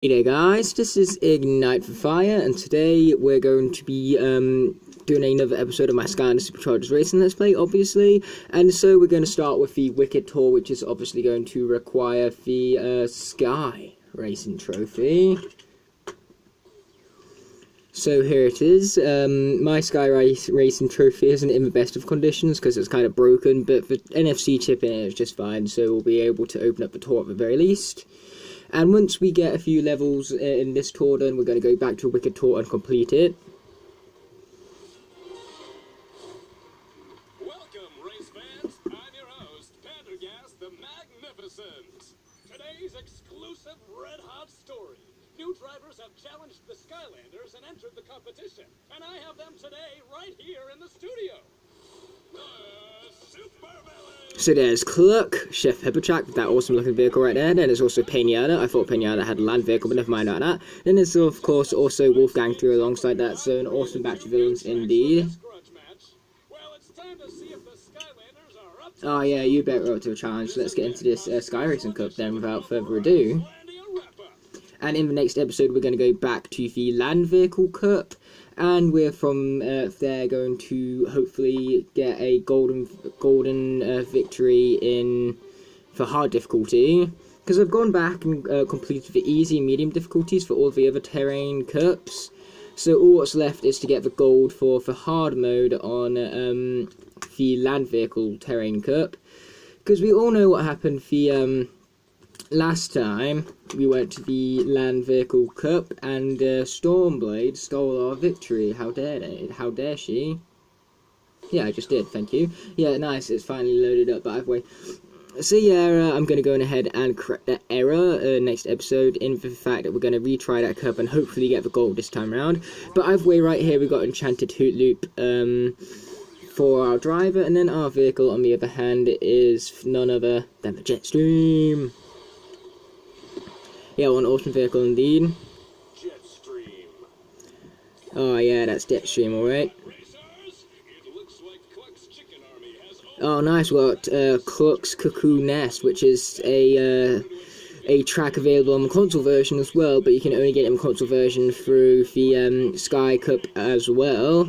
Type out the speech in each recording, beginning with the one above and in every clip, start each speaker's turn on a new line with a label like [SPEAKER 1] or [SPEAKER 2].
[SPEAKER 1] Hey there guys, this is Ignite for Fire, and today we're going to be doing another episode of my Skylanders Superchargers Racing Let's Play, obviously. And so we're going to start with the Wicked Tour, which is obviously going to require the Sky Racing Trophy. So here it is. My Sky Racing Trophy isn't in the best of conditions because it's kind of broken, but the NFC chip in it is just fine, so we'll be able to open up the tour at the very least. And once we get a few levels in this tour done, we're going to go back to a Wicked Tour and complete it.
[SPEAKER 2] Welcome, race fans. I'm your host, Pendergast the Magnificent. Today's exclusive red-hot story. New drivers have challenged the Skylanders and entered the competition. And I have them today right here in the studio.
[SPEAKER 1] So there's Cluck, Chef Pepperjack with that awesome looking vehicle right there. Then there's also Pinata. I thought Pinata had a land vehicle, but never mind about that. Then there's of course also Wolfgang 3 alongside that, so an awesome batch of villains indeed. Oh yeah, you better up to a challenge. Let's get into this Sky Racing Cup then without further ado. And in the next episode we're going to go back to the Land Vehicle Cup. And we're from there going to hopefully get a golden victory in for hard difficulty, because I've gone back and completed the easy and medium difficulties for all the other terrain cups. So all what's left is to get the gold for hard mode on the land vehicle terrain cup, because we all know what happened the last time we went to the Land Vehicle Cup and Stormblade stole our victory. How dare they? How dare she? Yeah, I just did, thank you. Yeah, nice, it's finally loaded up, but either way. So yeah, I'm going to go ahead and correct that error next episode in the fact that we're going to retry that cup and hopefully get the gold this time around. But either way, right here we've got Enchanted Hoot Loop for our driver, and then our vehicle on the other hand is none other than the Jetstream. Yeah, one awesome vehicle indeed.
[SPEAKER 2] Jetstream.
[SPEAKER 1] Oh yeah, that's Jetstream, alright. Oh nice, we got Cluck's Cuckoo Nest, which is a track available on the console version as well, but you can only get it in the console version through the Sky Cup as well.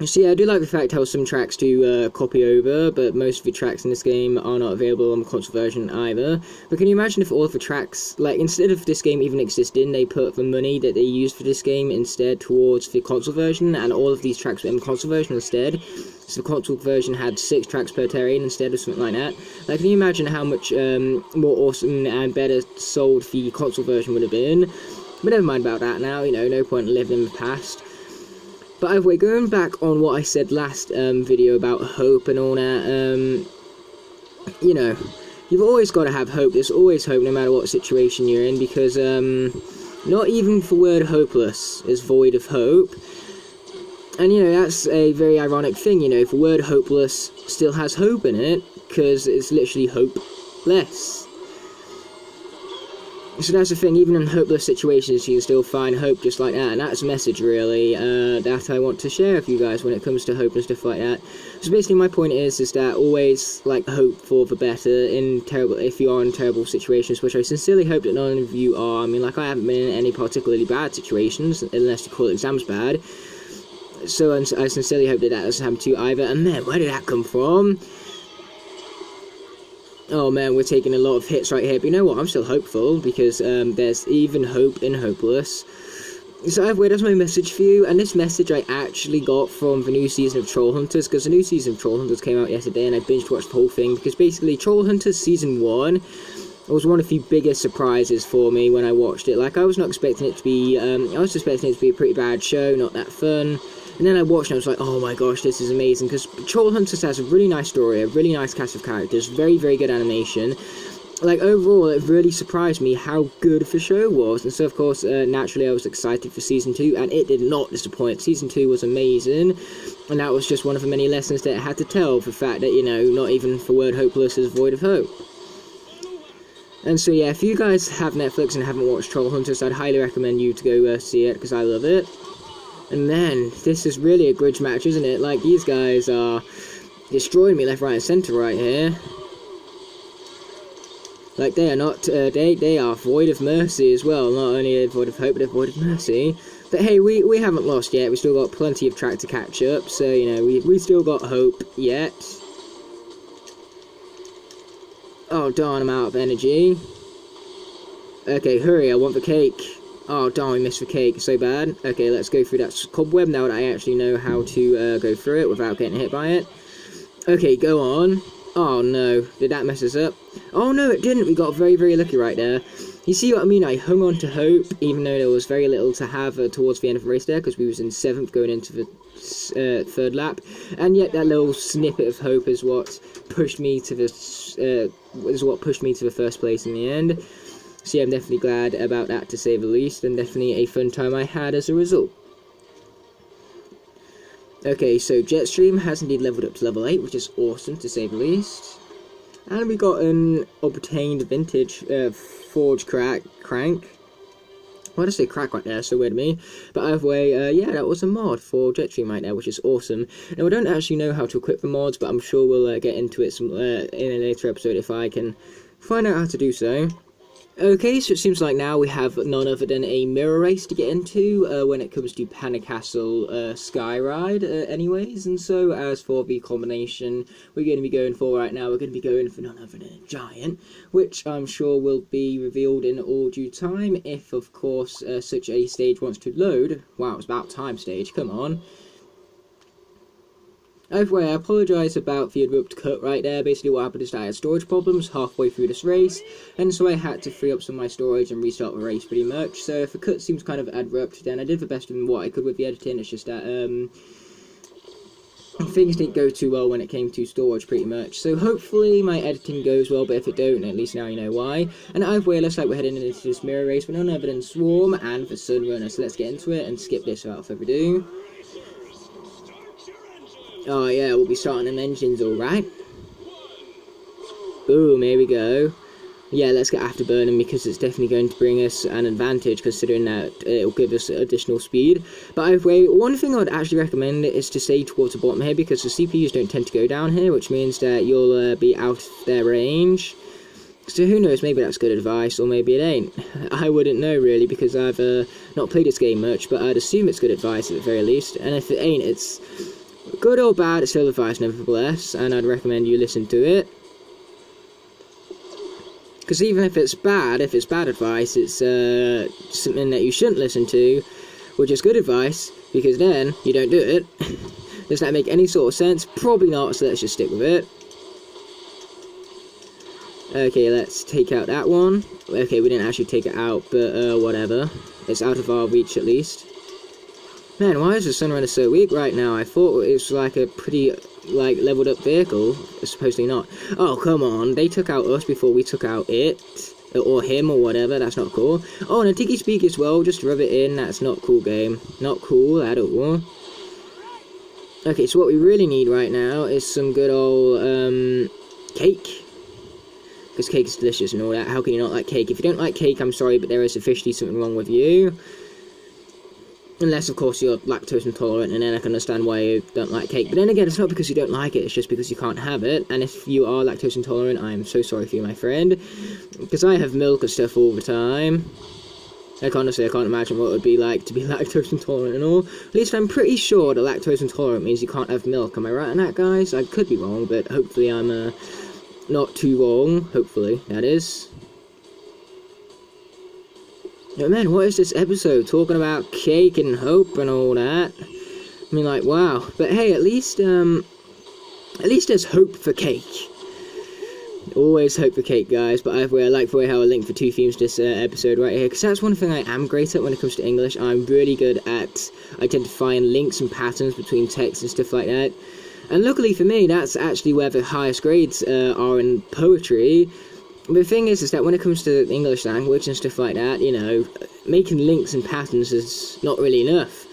[SPEAKER 1] So yeah, I do like the fact how some tracks do copy over, but most of the tracks in this game are not available on the console version either. But can you imagine if all of the tracks, like instead of this game even existing, they put the money that they used for this game instead towards the console version, and all of these tracks were in the console version instead. So the console version had 6 tracks per terrain instead of something like that. Like, can you imagine how much more awesome and better sold the console version would have been? But never mind about that now, you know, no point in living in the past. But either way, going back on what I said last video about hope and all that, you know, you've always got to have hope. There's always hope no matter what situation you're in, because not even the word hopeless is void of hope. And, you know, that's a very ironic thing, you know, the word hopeless still has hope in it, because it's literally hopeless. So that's the thing, even in hopeless situations you can still find hope just like that, and that's a message really that I want to share with you guys when it comes to hope and stuff like that. So basically my point is that always like hope for the better if you are in terrible situations, which I sincerely hope that none of you are. I mean, like, I haven't been in any particularly bad situations, unless you call exams bad. So I sincerely hope that doesn't happen to you either. And man, where did that come from? Oh man, we're taking a lot of hits right here, but you know what, I'm still hopeful, because there's even hope in hopeless. So either way, that's my message for you, and this message I actually got from the new season of Troll Hunters, because the new season of Troll Hunters came out yesterday, and I binge-watched the whole thing, because basically Troll Hunters Season 1 was one of the biggest surprises for me when I watched it. Like, I was not expecting it to be, I was expecting it to be a pretty bad show, not that fun. And then I watched and I was like, oh my gosh, this is amazing, because Troll Hunters has a really nice story, a really nice cast of characters, very, very good animation. Like, overall, it really surprised me how good the show was, and so, of course, naturally, I was excited for Season 2, and it did not disappoint. Season 2 was amazing, and that was just one of the many lessons that it had to tell, the fact that, you know, not even the word hopeless is void of hope. And so, yeah, if you guys have Netflix and haven't watched Troll Hunters, I'd highly recommend you to go see it, because I love it. And man, this is really a grudge match, isn't it? Like, these guys are destroying me left, right, and centre right here. Like, they are not, they are void of mercy as well. Not only void of hope, but they're void of mercy. But hey, we haven't lost yet. We've still got plenty of track to catch up. So, you know, we still got hope yet. Oh, darn, I'm out of energy. Okay, hurry, I want the cake. Oh, darn, we missed the cake. So bad. Okay, let's go through that cobweb now that I actually know how to go through it without getting hit by it. Okay, go on. Oh, no. Did that mess us up? Oh, no, it didn't. We got very, very lucky right there. You see what I mean? I hung on to hope, even though there was very little to have towards the end of the race there, because we was in 7th going into the 3rd lap. And yet that little snippet of hope is what pushed me to the first place in the end. So yeah, I'm definitely glad about that, to say the least, and definitely a fun time I had as a result. Okay, so Jetstream has indeed leveled up to level 8, which is awesome, to say the least. And we got an obtained vintage forge crank. Why did I say crack right there? So weird to me. But either way, yeah, that was a mod for Jetstream right there, which is awesome. Now, I don't actually know how to equip the mods, but I'm sure we'll get into it in a later episode if I can find out how to do so. Okay, so it seems like now we have none other than a mirror race to get into when it comes to Panic Castle Skyride anyways. And so as for the combination we're going to be going for right now, we're going to be going for none other than a giant, which I'm sure will be revealed in all due time if, of course, such a stage wants to load. Wow, it's about time stage, come on. Either way, I apologise about the abrupt cut right there. Basically what happened is that I had storage problems halfway through this race, and so I had to free up some of my storage and restart the race pretty much. So if the cut seems kind of abrupt, then I did the best of what I could with the editing. It's just that things didn't go too well when it came to storage pretty much. So hopefully my editing goes well, but if it don't, at least now you know why. And either way, it looks like we're heading into this mirror race with none other than Swarm and the Sunrunner. So let's get into it and skip this without further ado. Oh yeah, we'll be starting them engines alright. Boom, here we go. Yeah, let's get afterburning because it's definitely going to bring us an advantage considering that it'll give us additional speed. But either way, one thing I would actually recommend is to stay towards the bottom here because the CPUs don't tend to go down here, which means that you'll be out of their range. So who knows, maybe that's good advice or maybe it ain't. I wouldn't know really because I've not played this game much, but I'd assume it's good advice at the very least. And if it ain't, it's good or bad, it's still advice nevertheless, and I'd recommend you listen to it. Because even if it's bad advice, it's something that you shouldn't listen to, which is good advice, because then you don't do it. Does that make any sort of sense? Probably not, so let's just stick with it. Okay, let's take out that one. Okay, we didn't actually take it out, but whatever. It's out of our reach at least. Man, why is the Sunrunner so weak right now? I thought it was like a pretty, like, leveled up vehicle. Supposedly not. Oh, come on. They took out us before we took out it. Or him, or whatever. That's not cool. Oh, and a Tiki Speak as well. Just rub it in. That's not cool, game. Not cool at all. Okay, so what we really need right now is some good old, cake. Because cake is delicious and all that. How can you not like cake? If you don't like cake, I'm sorry, but there is officially something wrong with you. Unless, of course, you're lactose intolerant, and then I can understand why you don't like cake. But then again, it's not because you don't like it, it's just because you can't have it. And if you are lactose intolerant, I'm so sorry for you, my friend. Because I have milk and stuff all the time. Honestly, I can't imagine what it would be like to be lactose intolerant and all. At least I'm pretty sure that lactose intolerant means you can't have milk. Am I right on that, guys? I could be wrong, but hopefully I'm not too wrong. Hopefully, that is. Oh man, what is this episode talking about cake and hope and all that? I mean, like, wow. But hey, at least there's hope for cake. Always hope for cake, guys. But either way, I like the way how I linked the two themes this episode right here, because that's one thing I am great at when it comes to English. I'm really good at identifying links and patterns between text and stuff like that. And luckily for me, that's actually where the highest grades are in poetry. The thing is that when it comes to English language and stuff like that, you know, making links and patterns is not really enough.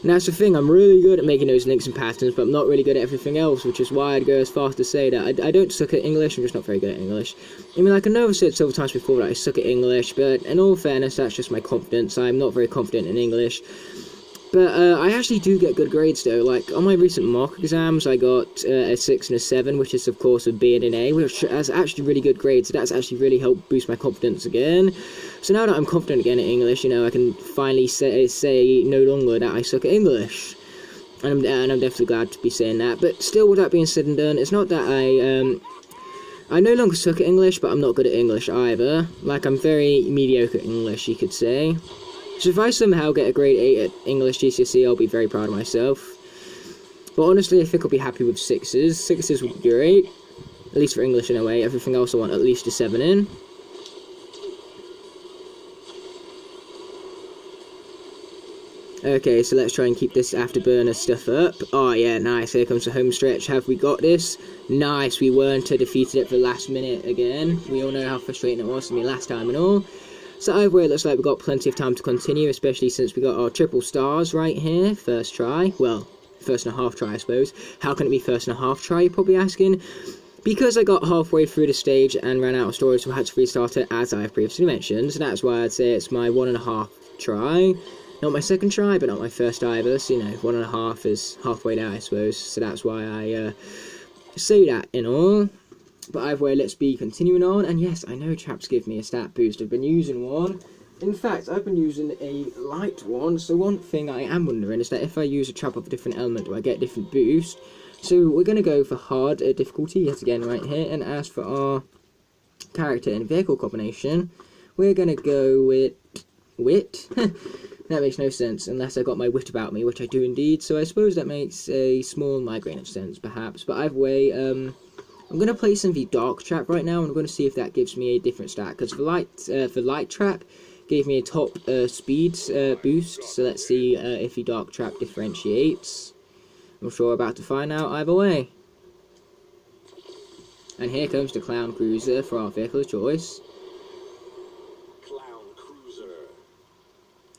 [SPEAKER 1] And that's the thing, I'm really good at making those links and patterns, but I'm not really good at everything else, which is why I'd go as far as to say that I don't suck at English, I'm just not very good at English. I mean, like I know I've said several times before that I suck at English, but in all fairness, that's just my confidence. I'm not very confident in English. But I actually do get good grades though. Like on my recent mock exams, I got a 6 and a 7, which is of course a B and an A, which has actually really good grades. So that's actually really helped boost my confidence again. So now that I'm confident again in English, you know, I can finally say no longer that I suck at English. And I'm definitely glad to be saying that. But still, with that being said and done, it's not that I no longer suck at English, but I'm not good at English either. Like, I'm very mediocre at English, you could say. So if I somehow get a grade 8 at English GCSE, I'll be very proud of myself. But honestly, I think I'll be happy with 6s. 6s would be great. At least for English in a way. Everything else I want at least a 7 in. Okay, so let's try and keep this afterburner stuff up. Oh yeah, nice. Here comes the home stretch. Have we got this? Nice. We weren't defeated at the last minute again. We all know how frustrating it was for me last time and all. So either way, it looks like we've got plenty of time to continue, especially since we got our triple stars right here. First try. Well, first and a half try, I suppose. How can it be first and a half try, you're probably asking? Because I got halfway through the stage and ran out of storage, so I had to restart it, as I have previously mentioned. So that's why I'd say it's my 1.5 try. Not my second try, but not my first either, so, you know, 1.5 is halfway there, I suppose, so that's why I say that in all. But either way, let's be continuing on, and yes, I know chaps give me a stat boost. I've been using one. In fact, I've been using a light one, so one thing I am wondering is that if I use a trap of a different element, do I get a different boost? So we're going to go for hard difficulty, yet again, right here, and as for our character and vehicle combination, we're going to go with wit. That makes no sense, unless I got my wit about me, which I do indeed, so I suppose that makes a small migraine of sense, perhaps. But either way, I'm going to place in the dark trap right now, and I'm going to see if that gives me a different stat, because the light trap gave me a top speed boost, so let's see if the dark trap differentiates. I'm sure we're about to find out either way. And here comes the Clown Cruiser for our vehicle of choice.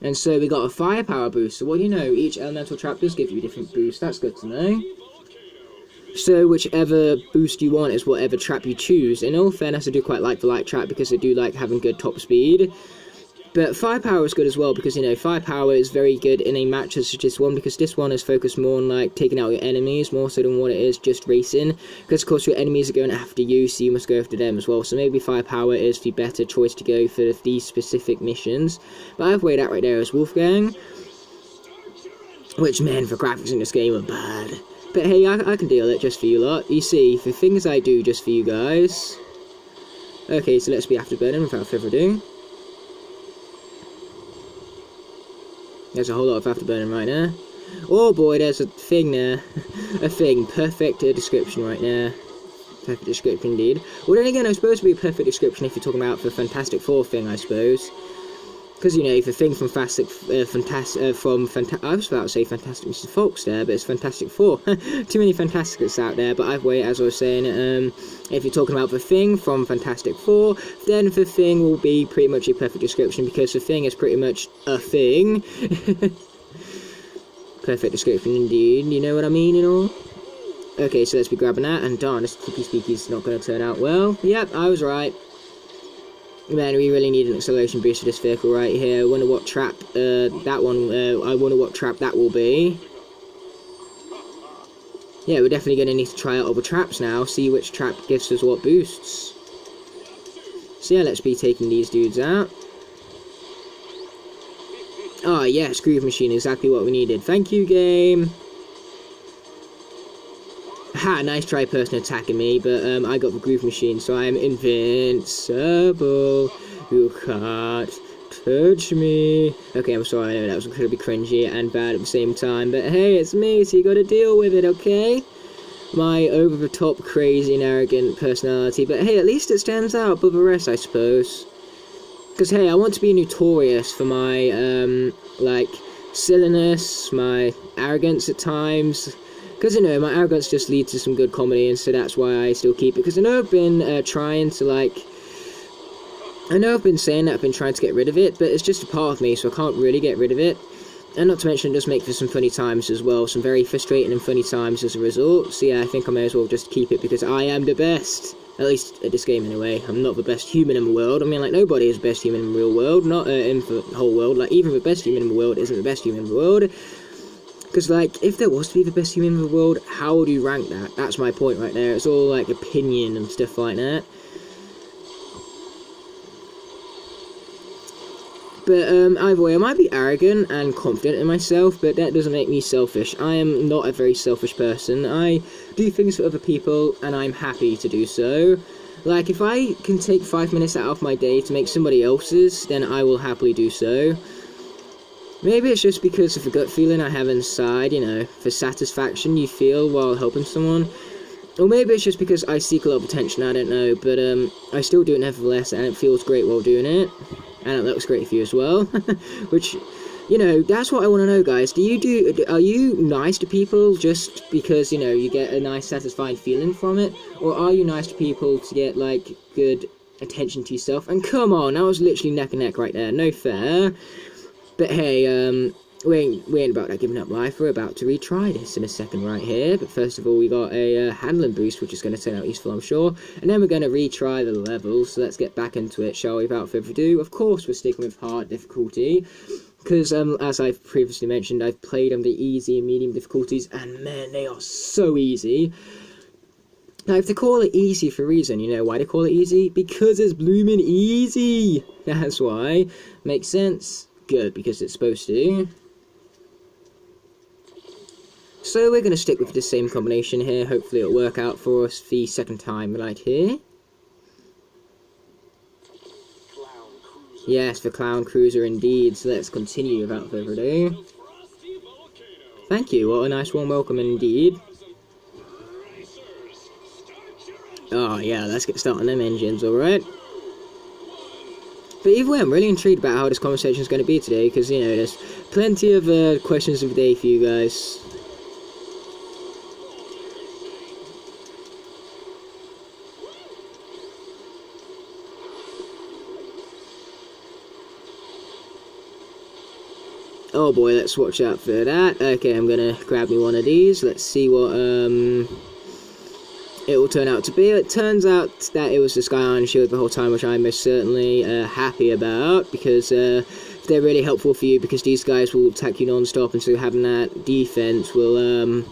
[SPEAKER 1] And so we got a firepower boost, so what do you know, each elemental trap does give you a different boost, that's good to know. So whichever boost you want is whatever trap you choose. In all fairness, I do quite like the light trap because I do like having good top speed. But firepower is good as well because, you know, firepower is very good in a match such as this one, because this one is focused more on, like, taking out your enemies more so than what it is just racing. Because, of course, your enemies are going after you, so you must go after them as well. So maybe firepower is the better choice to go for these specific missions. But either way, that right there is Wolfgang. Which, man, the graphics in this game are bad. But hey, I can deal it just for you lot. You see, the things I do just for you guys. Okay, so let's be afterburning without further ado. There's a whole lot of afterburning right now. Oh boy, there's a thing there. A thing. Perfect description right there. Perfect description indeed. Well then again, I suppose it would be a perfect description if you're talking about the Fantastic Four thing, I suppose. Because, you know, the thing from I was about to say Fantastic Mr. Fox there, but it's Fantastic Four. Too many Fantastics out there, but either way, as I was saying, if you're talking about the thing from Fantastic Four, then the thing will be pretty much a perfect description, because the thing is pretty much a thing. Perfect description indeed, you know what I mean, you know? Okay, so let's be grabbing that, and darn, this Tiki Speaky's not going to turn out well. Yep, I was right. Man, we really need an acceleration boost for this vehicle right here. I wonder what trap I wonder what trap that will be. Yeah, we're definitely going to need to try out other traps now, see which trap gives us what boosts. So yeah, let's be taking these dudes out. Ah, yes, Groove Machine, exactly what we needed. Thank you, game. Ha, nice try person attacking me, but I got the Groove Machine, so I am invincible. You can't touch me. Okay, I'm sorry, I know that was incredibly cringy and bad at the same time, but hey, it's me, so you gotta deal with it, okay? My over-the-top, crazy and arrogant personality, but hey, at least it stands out above the rest, I suppose. Because hey, I want to be notorious for my, like, silliness, my arrogance at times. Because, you know, my arrogance just leads to some good comedy, and so that's why I still keep it. Because I know I've been trying to, like... I know I've been saying that I've been trying to get rid of it, but it's just a part of me, so I can't really get rid of it. And not to mention, it does make for some funny times as well. Some very frustrating and funny times as a result. So yeah, I think I may as well just keep it, because I am the best. At least at this game, anyway. I'm not the best human in the world. I mean, like, nobody is the best human in the real world. Not in the whole world. Like, even the best human in the world isn't the best human in the world. Because, like, if there was to be the best human in the world, how would you rank that? That's my point right there. It's all, like, opinion and stuff like that. But, either way, I might be arrogant and confident in myself, but that doesn't make me selfish. I am not a very selfish person. I do things for other people, and I'm happy to do so. Like, if I can take 5 minutes out of my day to make somebody else's, then I will happily do so. Maybe it's just because of the gut feeling I have inside, you know, the satisfaction you feel while helping someone. Or maybe it's just because I seek a lot of attention, I don't know, but I still do it nevertheless, and it feels great while doing it. And it looks great for you as well. Which, you know, that's what I want to know, guys. Are you nice to people just because, you know, you get a nice satisfying feeling from it? Or are you nice to people to get, like, good attention to yourself? And come on, that was literally neck and neck right there. No fair. But hey, we ain't about that giving up life. We're about to retry this in a second right here. But first of all, we got a handling boost, which is going to turn out useful, I'm sure. And then we're going to retry the levels. So let's get back into it, shall we? Without further ado, of course, we're sticking with hard difficulty. Because, as I've previously mentioned, I've played on the easy and medium difficulties. And man, they are so easy. Now, if they call it easy for a reason, you know why they call it easy? Because it's blooming easy. That's why. Makes sense? Good, because it's supposed to. So we're going to stick with the same combination here. Hopefully it'll work out for us the second time right here. Yes, the Clown Cruiser indeed. So let's continue without further ado. Thank you, what a nice warm welcome indeed. Oh yeah, let's get started on them engines, alright? But either way, I'm really intrigued about how this conversation is going to be today, because, you know, there's plenty of questions of the day for you guys. Oh boy, let's watch out for that. Okay, I'm gonna grab me one of these. Let's see what it will turn out to be. It turns out that it was the Skylanders shield the whole time, which I'm most certainly happy about, because they're really helpful for you, because these guys will attack you non-stop, and so having that defense will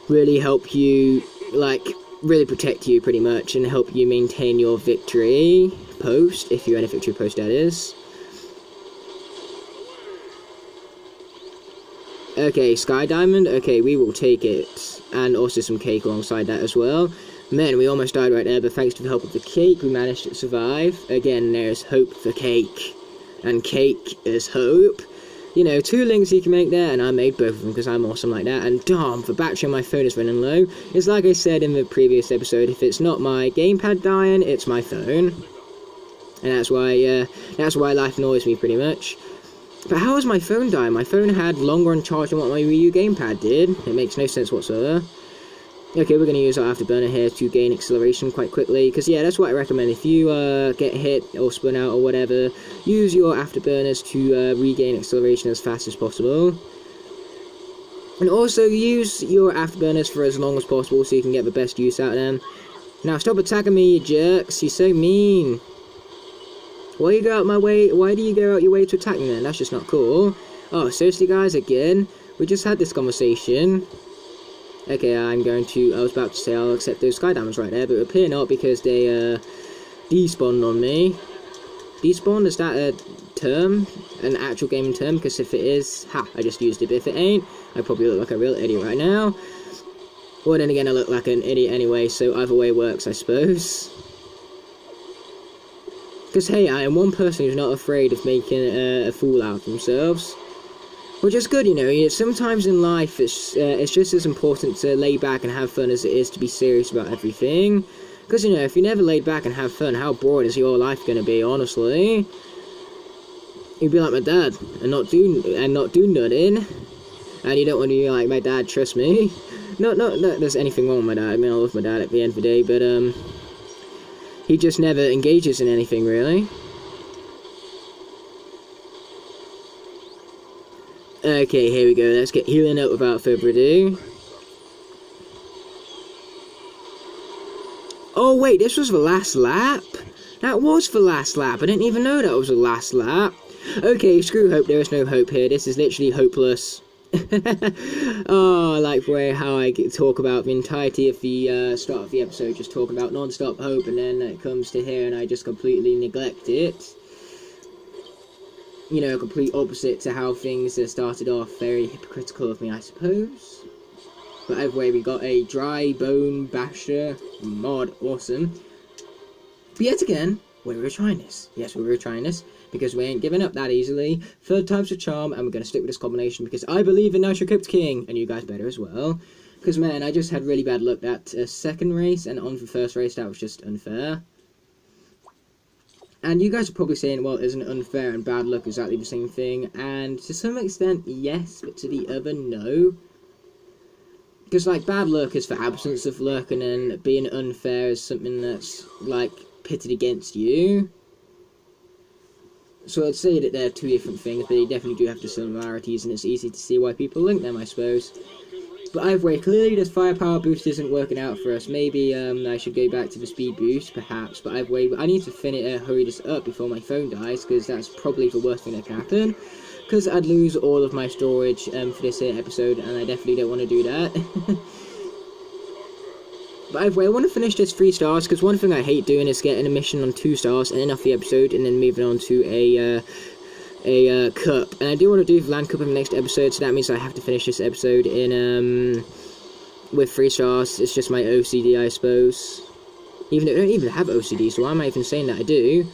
[SPEAKER 1] really help you, like, really protect you pretty much, and help you maintain your victory post, if you're in a victory post, that is. Okay, Sky Diamond, okay, we will take it, and also some cake alongside that as well. Man, we almost died right there, but thanks to the help of the cake, we managed to survive. Again, there's hope for cake, and cake is hope. You know, 2 links you can make there, and I made both of them because I'm awesome like that. And damn, the battery on my phone is running low. It's like I said in the previous episode, if it's not my gamepad dying, it's my phone. And that's why life annoys me pretty much. But how is my phone dying? My phone had longer on charge than what my Wii U gamepad did. It makes no sense whatsoever. Okay, we're going to use our afterburner here to gain acceleration quite quickly. Because, yeah, that's what I recommend. If you get hit or spun out or whatever, use your afterburners to regain acceleration as fast as possible. And also use your afterburners for as long as possible so you can get the best use out of them. Now, stop attacking me, you jerks. You're so mean. Why do you go out my way? Why do you go out your way to attack me then? That's just not cool. Oh, seriously guys, again? We just had this conversation. Okay, I was about to say I'll accept those Sky Diamonds right there, but it appear not because they, despawned on me. Despawned, is that a term? An actual gaming term? Because if it is, ha, I just used it, but if it ain't, I probably look like a real idiot right now. Well, then again, I look like an idiot anyway, so either way works, I suppose. Because, hey, I am one person who's not afraid of making a fool out of themselves. Which is good, you know. Sometimes in life, it's just as important to lay back and have fun as it is to be serious about everything. Because, you know, if you never laid back and have fun, how boring is your life going to be, honestly? You'd be like my dad, and not do nothing. And you don't want to be like my dad, trust me. Not there's anything wrong with my dad. I mean, I love my dad at the end of the day, but, he just never engages in anything, really. Okay, here we go. Let's get healing up without further ado. Oh, wait, this was the last lap? That was the last lap. I didn't even know that was the last lap. Okay, screw hope. There is no hope here. This is literally hopeless. Oh, I like the way how I talk about the entirety of the start of the episode, just talking about non-stop hope, and then it comes to here and I just completely neglect it. You know, complete opposite to how things started off. Very hypocritical of me, I suppose. But either way, we got a dry bone basher mod. Awesome. But yet again, we're retrying this. Yes, we're retrying this. Because we ain't giving up that easily. Third time's a charm, and we're going to stick with this combination because I believe in Nitro Crypt King, and you guys better as well. Because, man, I just had really bad luck that second race, and on the first race, that was just unfair. And you guys are probably saying, well, isn't unfair and bad luck exactly the same thing? And to some extent, yes, but to the other, no. Because, like, bad luck is for absence of luck, and then being unfair is something that's, like, pitted against you. So I'd say that they're two different things, but they definitely do have the similarities, and it's easy to see why people link them, I suppose. But either way, clearly this firepower boost isn't working out for us. Maybe I should go back to the speed boost, perhaps. But either way, I need to hurry this up before my phone dies, because that's probably the worst thing that can happen. Because I'd lose all of my storage for this here episode, and I definitely don't want to do that. But either way, I want to finish this 3 stars, because one thing I hate doing is getting a mission on 2 stars, and then off the episode, and then moving on to a cup. And I do want to do the land cup in the next episode, so that means I have to finish this episode in with 3 stars. It's just my OCD, I suppose. Even though I don't even have OCD, so why am I even saying that I do?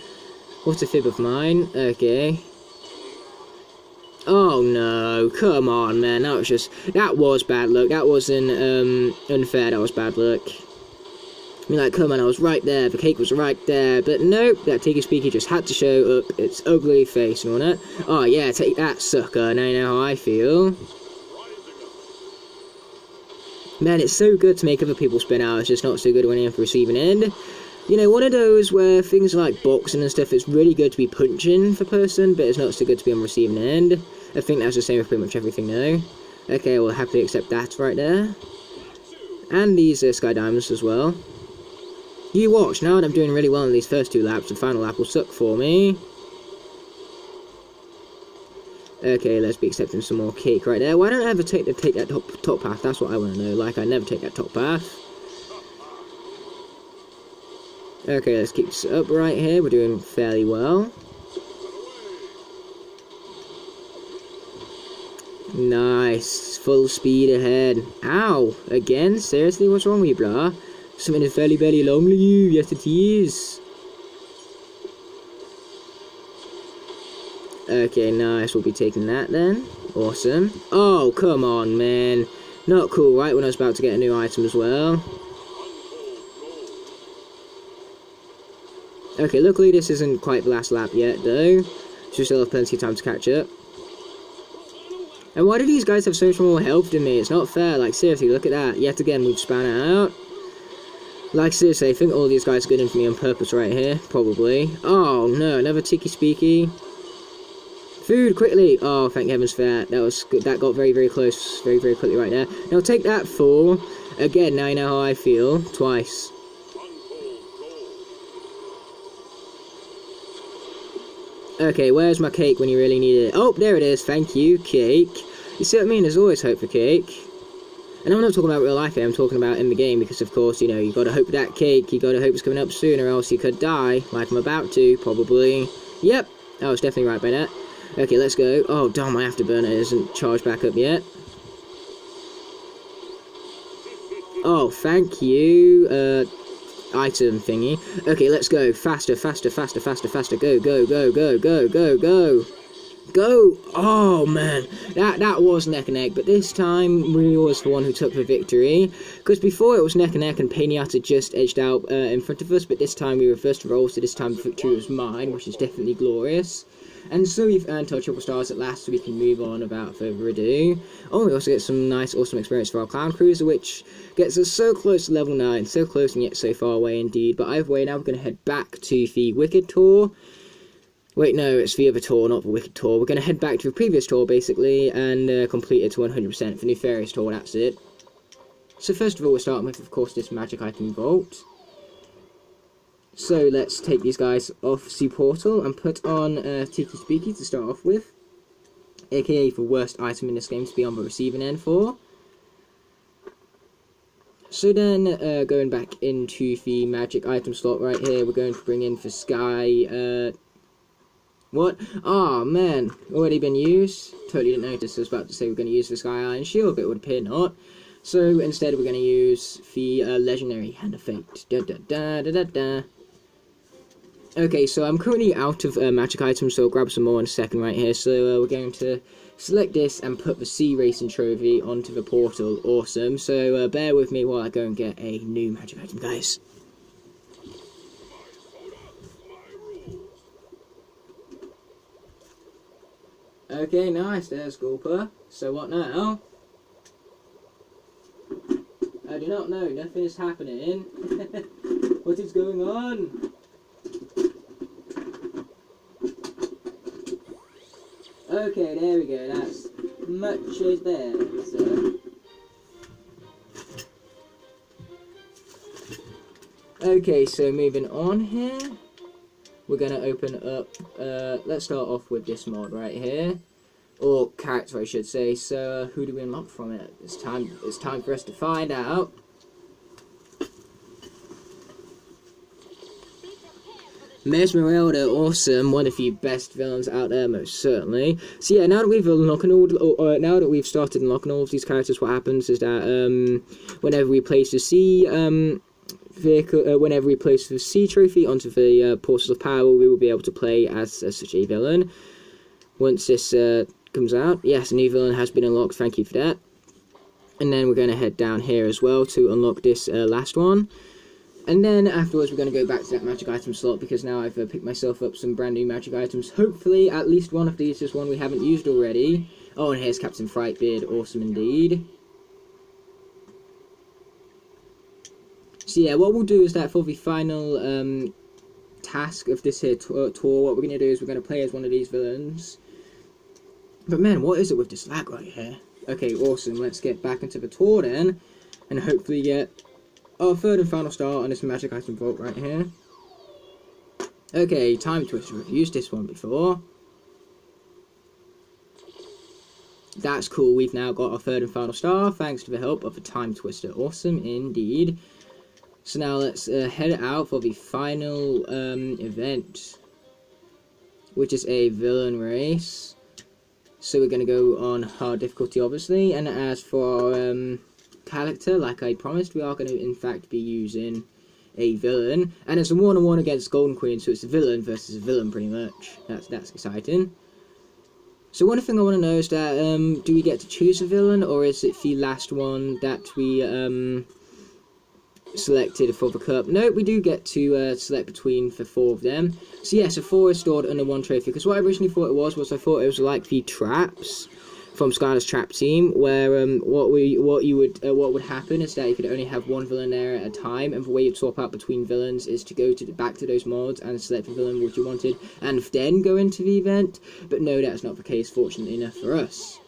[SPEAKER 1] What's a fib of mine? Okay. Oh no, come on, man. That was bad luck. That wasn't unfair, that was bad luck. I mean, like, come on, I was right there, the cake was right there, but nope, that Tiki Speaky just had to show up its ugly face and all that. Oh yeah, take that, sucker, now you know how I feel. Man, it's so good to make other people spin out, it's just not so good when you're on the receiving end. You know, one of those where things like boxing and stuff, it's really good to be punching for person, but it's not so good to be on the receiving end. I think that's the same with pretty much everything though. Okay, we'll happily accept that right there. And these Sky Diamonds as well. You watch, now that I'm doing really well in these first 2 laps, the final lap will suck for me. Okay, let's be accepting some more cake right there. Why don't I ever take that top path? That's what I want to know. Like, I never take that top path. Okay, let's keep this up right here. We're doing fairly well. Nice. Full speed ahead. Ow! Again? Seriously? What's wrong with you, blah? Something is very, very lonely, you. Yes, it is. Okay, nice. We'll be taking that then. Awesome. Oh, come on, man. Not cool, right? When I was about to get a new item as well. Okay, luckily this isn't quite the last lap yet, though. So we still have plenty of time to catch up. And why do these guys have so much more health than me? It's not fair. Like, seriously, look at that. Yet again, we've span out. Like, seriously, I think all these guys are good in for me on purpose right here. Probably. Oh, no. Another Tiki Speaky. Food, quickly. Oh, thank heavens for that. That was good. That got very, very close. Very, very quickly right there. Now, take that 4. Again, now you know how I feel. Twice. Okay, where's my cake when you really need it? Oh, there it is. Thank you, cake. You see what I mean? There's always hope for cake. And I'm not talking about real life here, I'm talking about in the game, because of course, you know, you gotta hope that cake, you gotta hope it's coming up soon, or else you could die, like I'm about to, probably. Yep, I was definitely right by that. Okay, let's go. Oh, damn, my afterburner isn't charged back up yet. Oh, thank you, item thingy. Okay, let's go. Faster, faster, faster, faster, faster. Go, go, go, go, go, go, go. Go! Oh man, that was neck and neck, but this time we was the one who took the victory. Because before it was neck and neck and Pinata just edged out in front of us, but this time we reversed the role, so this time the victory was mine, which is definitely glorious. And so we've earned our triple stars at last, so we can move on without further ado. Oh, we also get some nice, awesome experience for our Clown Cruiser, which gets us so close to level 9, so close and yet so far away indeed. But either way, now we're going to head back to the Wicked Tour. Wait, no, it's the other tour, not the Wicked Tour. We're going to head back to the previous tour, basically, and complete it to 100% for the Nefarious Tour, that's it. So first of all, we're starting with, of course, this Magic Item Vault. So let's take these guys off the portal and put on Tiki Speaky to start off with. aka the worst item in this game to be on the receiving end for. So then, going back into the magic item slot right here, we're going to bring in for Sky, what? Oh man, already been used? Totally didn't notice. I was about to say we're going to use the Sky Iron Shield, but it would appear not. So instead we're going to use the legendary Hand of Fate. Da, da, da, da, da, da. Okay, so I'm currently out of magic items, so I'll grab some more in a second right here. So we're going to select this and put the Sea Racing Trophy onto the portal. Awesome. So bear with me while I go and get a new magic item, guys. Okay, nice. There's Gulper. So what now? I do not know. Nothing is happening. What is going on? Okay, there we go. That's much as better. Okay, so moving on here, we're gonna open up. Let's start off with this mod right here, or character, I should say. So, who do we unlock from it? It's time for us to find out. Mesmerelda, awesome, one of the best villains out there, most certainly. So yeah, now that we've started unlocking all of these characters, what happens is that whenever we place the sea vehicle, whenever we place the sea trophy onto the portal of power, we will be able to play as such a villain. Once this comes out, yes, a new villain has been unlocked. Thank you for that. And then we're going to head down here as well to unlock this last one. And then afterwards we're going to go back to that magic item slot, because now I've picked myself up some brand new magic items. Hopefully at least one of these is one we haven't used already. Oh, and here's Captain Frightbeard, awesome indeed. So yeah, what we'll do is that for the final task of this here tour, what we're going to do is we're going to play as one of these villains. But man, what is it with this lag right here? Okay, awesome, let's get back into the tour then, and hopefully get our third and final star on this magic item vault right here. Okay, Time Twister. We've used this one before. That's cool. We've now got our third and final star thanks to the help of the Time Twister. Awesome indeed. So now let's head out for the final event, which is a villain race. So we're going to go on hard difficulty, obviously. And as for our character, like I promised, we are going to in fact be using a villain, and it's a 1-on-1 against Golden Queen, so it's a villain versus a villain pretty much. That's exciting. So one thing I want to know is that do we get to choose a villain, or is it the last one that we selected for the cup? No, we do get to select between the 4 of them. So yes, so 4 is stored under 1 trophy, because what I originally thought it was I thought it was like the traps from Skylanders Trap Team, where what would happen is that you could only have 1 villain there at a time, and the way you'd swap out between villains is to go back to those mods and select the villain which you wanted, and then go into the event. But no, that's not the case, fortunately enough for us.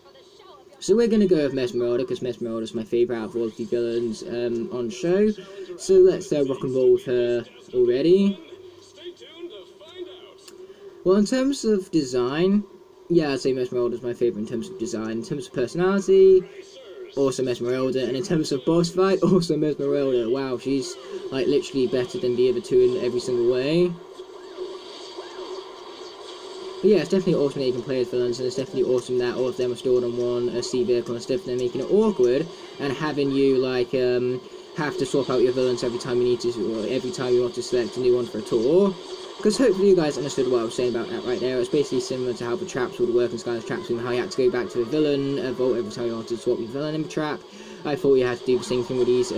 [SPEAKER 1] So we're going to go with Mesmerelda, because Mesmerelda is my favourite out of all of the villains on show. So let's rock and roll with her already. Well, in terms of design, yeah, I'd say Mesmerelda is my favourite in terms of design. In terms of personality, also Mesmerelda. And in terms of boss fight, also Mesmerelda. Wow, she's like literally better than the other 2 in every single way. But yeah, it's definitely awesome that you can play as villains, and it's definitely awesome that all of them are stored on 1 sea vehicle and stuff, and they're making it awkward and having you like have to swap out your villains every time you need to, or every time you want to select a new one for a tour. Because hopefully you guys understood what I was saying about that right there. It's basically similar to how the traps would work in Skylanders Trap Team, how you had to go back to the villain vault every time you wanted to swap your villain in the trap. I thought you had to do the same thing with these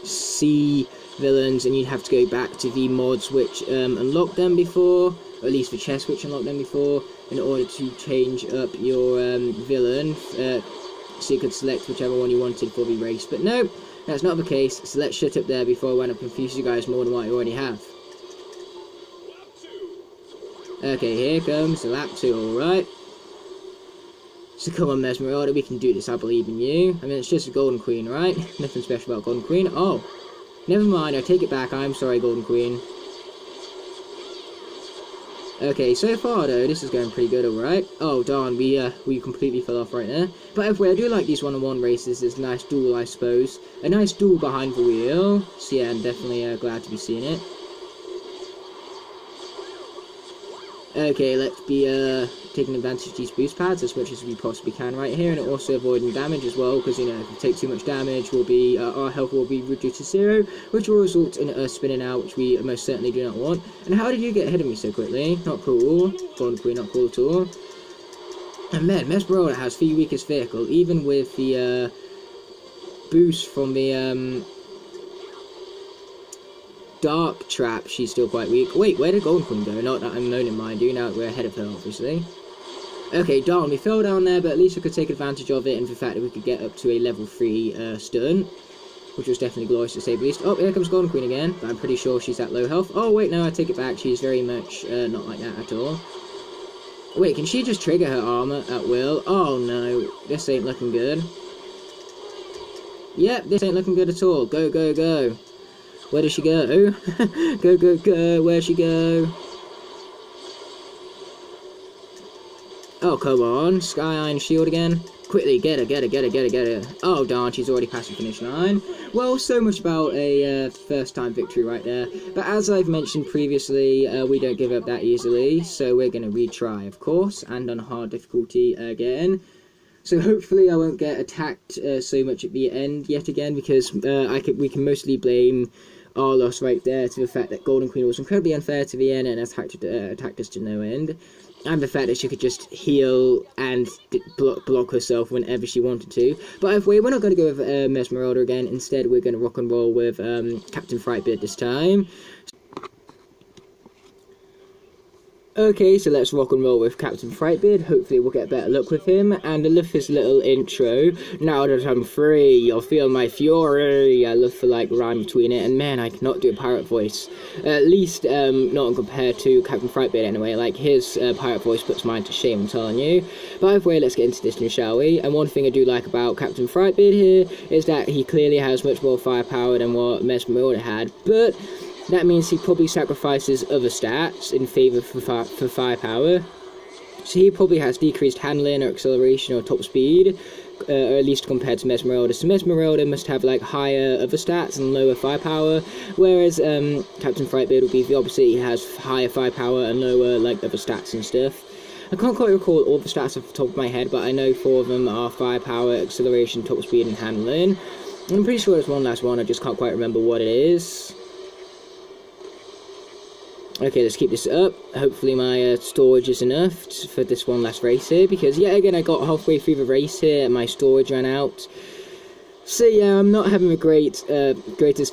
[SPEAKER 1] sea villains, and you'd have to go back to the mods which unlocked them before, or at least the chests which unlocked them before, in order to change up your villain, so you could select whichever one you wanted for the race. But no, that's not the case, so let's shut up there before I wind up confusing you guys more than what I already have. Okay, here comes the lap 2, alright. So come on, Mesmerelda, we can do this, I believe in you. I mean, it's just a Golden Queen, right? Nothing special about Golden Queen. Oh, never mind, I take it back, I'm sorry, Golden Queen. Okay, so far though, this is going pretty good, alright. Oh darn, we completely fell off right there. But anyway, I do like these one-on-one races. It's a nice duel, I suppose. A nice duel behind the wheel. So yeah, I'm definitely glad to be seeing it. Okay, let's be taking advantage of these boost pads as much as we possibly can right here, and also avoiding damage as well, because, you know, if we take too much damage, we'll be our health will be reduced to 0, which will result in us spinning out, which we most certainly do not want. And how did you get ahead of me so quickly? Not cool. Golden Queen, not cool at all. And man, Mesmeralda has the weakest vehicle, even with the boost from the Dark Trap, she's still quite weak. Wait, where did Golden Queen go? Not that I'm moaning, mind you, now that we're ahead of her, obviously. Okay, darn, we fell down there, but at least we could take advantage of it, and the fact that we could get up to a level 3 stunt, which was definitely glorious to say the least. Oh, here comes Golden Queen again, but I'm pretty sure she's at low health. Oh, wait, no, I take it back. She's very much not like that at all. Wait, can she just trigger her armor at will? Oh, no, this ain't looking good. Yep, this ain't looking good at all. Go, go, go. Where does she go? Go, go, go. Where'd she go? Oh, come on. Sky Iron Shield again. Quickly, get her, get her, get her, get her, get her. Oh, darn, she's already past the finish line. Well, so much about a first-time victory right there. But as I've mentioned previously, we don't give up that easily. So we're going to retry, of course, and on hard difficulty again. So hopefully I won't get attacked so much at the end yet again, because we can mostly blame our loss right there to the fact that Golden Queen was incredibly unfair to the end and attacked us to no end. And the fact that she could just heal and block herself whenever she wanted to. But anyway, we're not going to go with Mesmeralda again. Instead, we're going to rock and roll with Captain Frightbeard this time. Okay, so let's rock and roll with Captain Frightbeard. Hopefully we'll get better luck with him. And I love his little intro. Now that I'm free, you'll feel my fury. I love the, like, rhyme between it. And man, I cannot do a pirate voice. At least, not compared to Captain Frightbeard anyway. Like, his pirate voice puts mine to shame, I'm telling you. But anyway, let's get into this now, shall we? And one thing I do like about Captain Frightbeard here is that he clearly has much more firepower than what Mesmeralda had. But that means he probably sacrifices other stats in favour for firepower. So he probably has decreased handling or acceleration or top speed, or at least compared to Mesmeralda. So Mesmeralda must have like higher other stats and lower firepower, whereas Captain Frightbeard would be the opposite. He has higher firepower and lower like other stats and stuff. I can't quite recall all the stats off the top of my head, but I know 4 of them are firepower, acceleration, top speed, and handling. And I'm pretty sure there's one last one, I just can't quite remember what it is. Okay, let's keep this up. Hopefully my storage is enough for this one last race here, because yet again I got halfway through the race here and my storage ran out. So yeah, I'm not having a greatest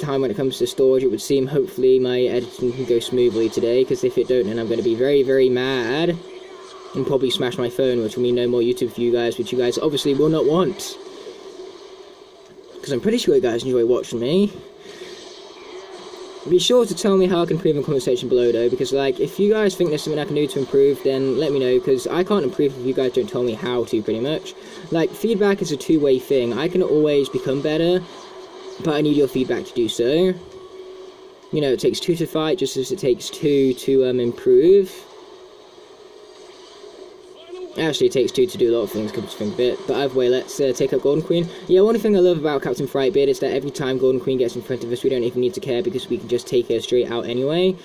[SPEAKER 1] time when it comes to storage, it would seem. Hopefully my editing can go smoothly today, because if it don't, then I'm going to be very, very mad. And probably smash my phone, which will mean no more YouTube for you guys, which you guys obviously will not want. Because I'm pretty sure you guys enjoy watching me. Be sure to tell me how I can improve in the comment section below though, because like, if you guys think there's something I can do to improve, then let me know, because I can't improve if you guys don't tell me how to, pretty much. Like, feedback is a two-way thing. I can always become better, but I need your feedback to do so. You know, it takes 2 to fight, just as it takes 2 to improve. Actually, it takes 2 to do a lot of things, come to think of it. But either way, let's take up Golden Queen. Yeah, one thing I love about Captain Frightbeard is that every time Golden Queen gets in front of us, we don't even need to care, because we can just take her straight out anyway.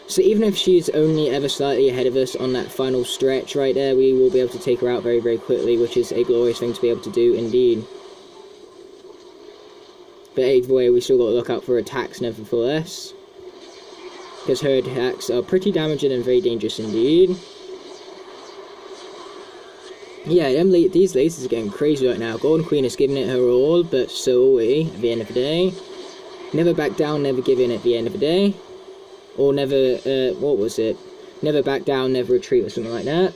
[SPEAKER 1] So even if she's only ever slightly ahead of us on that final stretch right there, we will be able to take her out very, very quickly, which is a glorious thing to be able to do indeed. But either way, we still got to look out for attacks nevertheless, because her attacks are pretty damaging and very dangerous indeed. Yeah, these lasers are getting crazy right now. Golden Queen is giving it her all, but so are we at the end of the day. Never back down, never give in at the end of the day. Or never, what was it? Never back down, never retreat, or something like that.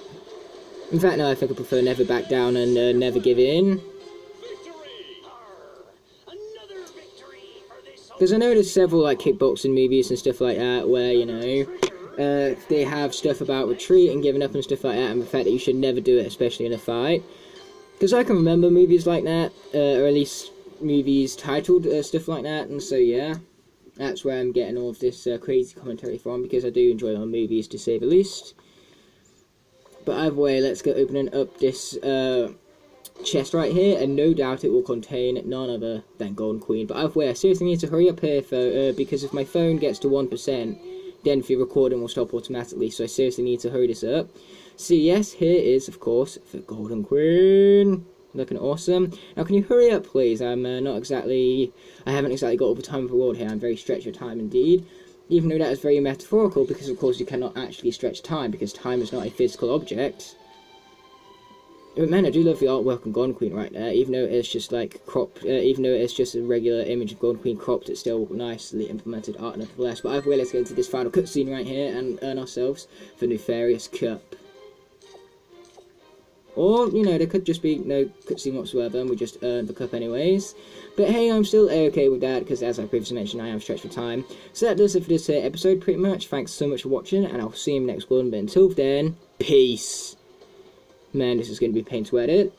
[SPEAKER 1] In fact, no, I think I prefer never back down and never give in. Because I know there's several like kickboxing movies and stuff like that where, you know, they have stuff about retreat and giving up and stuff like that, and the fact that you should never do it, especially in a fight. Because I can remember movies like that, or at least movies titled stuff like that, and so yeah, that's where I'm getting all of this crazy commentary from, because I do enjoy my movies, to say the least. But either way, let's go opening up this chest right here, and no doubt it will contain none other than Golden Queen. But either way, I seriously need to hurry up here, because if my phone gets to 1%, then the recording will stop automatically, so I seriously need to hurry this up. So yes, here is, of course, the Golden Queen. Looking awesome. Now, can you hurry up, please? I haven't exactly got all the time of the world here. I'm very stretched for time indeed. Even though that is very metaphorical, because of course you cannot actually stretch time, because time is not a physical object. But man, I do love the artwork on Golden Queen right there, even though it's just like cropped, even though it's just a regular image of Golden Queen cropped, it's still nicely implemented art nevertheless. But either way, let's get into this final cutscene right here and earn ourselves the Nefarious Cup. Or, you know, there could just be no cutscene whatsoever and we just earned the cup anyways. But hey, I'm still okay with that, because as I previously mentioned, I am stretched for time. So that does it for this episode pretty much. Thanks so much for watching, and I'll see you in the next one. But until then, peace. Man, this is going to be a pain to edit.